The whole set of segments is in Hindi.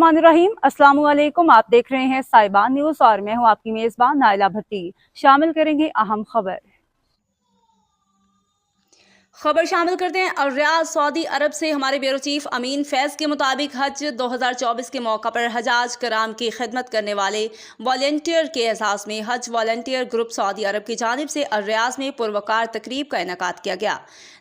बिस्मिल्लाहिर्रहमानिर्रहीम। अस्सलाम वालेकुम। आप देख रहे हैं साहिबान न्यूज़ और मैं हूं आपकी मेज़बान नाइला भट्टी। शामिल करेंगे अहम खबर शामिल करते हैं। रियाद सऊदी अरब से हमारे ब्यूरो चीफ अमीन फैज़ के मुताबिक हज 2024 के मौका पर हजाज कराम की खिदमत करने वाले वॉलंटियर के एहसास में हज वॉलंटियर ग्रुप सऊदी अरब की जानिब से रियाद में पुरवकार तकरीब का इनेकाद किया गया।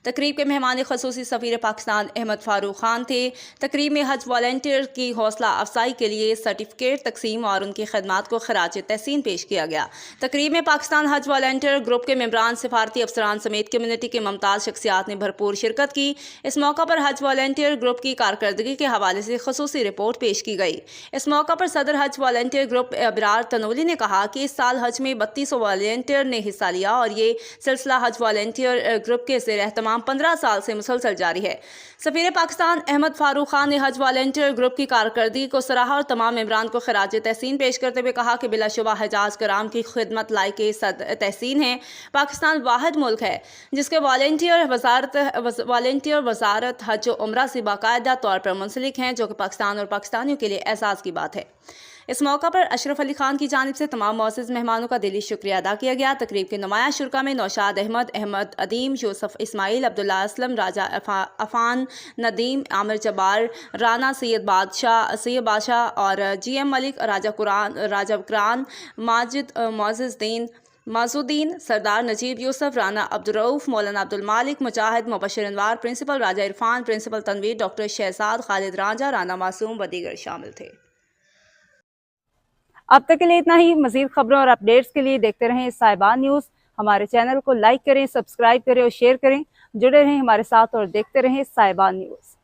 तकरीब के मेहमान खसूसी सफ़ीर पाकिस्तान अहमद फारूक खान थे। तकरीब में हज वॉलंटियर की हौसला अफजाई के लिए सर्टिफिकेट तकसीम और उनकी खदमात को खराज तहसीन पेश किया गया। तकरीब में पाकिस्तान हज वॉलंटियर ग्रुप के मेंबरान, सिफारती अफसरान समेत कम्युनिटी के मुमताज़ शख्सियात ने भरपूर शिरकत की। इस मौका पर हज वॉलंटियर ग्रुप की कारकर्दगी के हवाले से खसूसी रिपोर्ट पेश की गई। इस मौका पर सदर हज वॉलंटियर ग्रुप अबरार तनोली ने कहा कि इस साल हज में 3200 वॉलंटियर ने हिस्सा लिया और ये सिलसिला हज वॉलंटियर ग्रुप के ज़ेर एहतमाम 15 साल से मुसलसल जारी है। सफीर पाकिस्तान अहमद फारूक खान ने हज वॉलंटियर ग्रुप की कारकर्दगी को सराहा और तमाम मेंबरान को खराज तहसीन पेश करते हुए कहा कि बिलाशुबा हजाज कराम की खिदमत लायक तहसीन है। पाकिस्तान वाहिद मुल्क है जिसके वॉलंटियर वजारत हज उम्रा से बाकायदा तौर पर मुंसलिक हैं, जो कि पाकिस्तान और पाकिस्तानियों के लिए एहसास की बात है। इस मौका पर अशरफ अली खान की जानिब से तमाम मौजूद मेहमानों का दिली शुक्रिया अदा किया गया। तकरीब के नुमाया शुरा में नौशाद अहमद, अहमद अदीम, यूसुफ इस्माइल, अब्दुल्ला असलम, राजा अफान, नदीम, आमिर जब्बार, राना सैयद बादशाह और GM मलिक, राजा कुरान, माजिद माजुद्दीन, सरदार नजीब यूसुफ, राना अब्दुर्रऊफ, मौलाना अब्दुल मालिक, मुजाहिद, मुबशर अनवार, प्रिंसिपल राजा इरफान, प्रिंसिपल तनवीर, डॉक्टर शहजाद, खालिद रांझा, राना मासूम व दीगर शामिल थे। अब तक के लिए इतना ही। मजीद खबरों और अपडेट्स के लिए देखते रहें साहिबान न्यूज़। हमारे चैनल को लाइक करें, सब्सक्राइब करें और शेयर करें। जुड़े रहें हमारे साथ और देखते रहें साहिबान न्यूज़।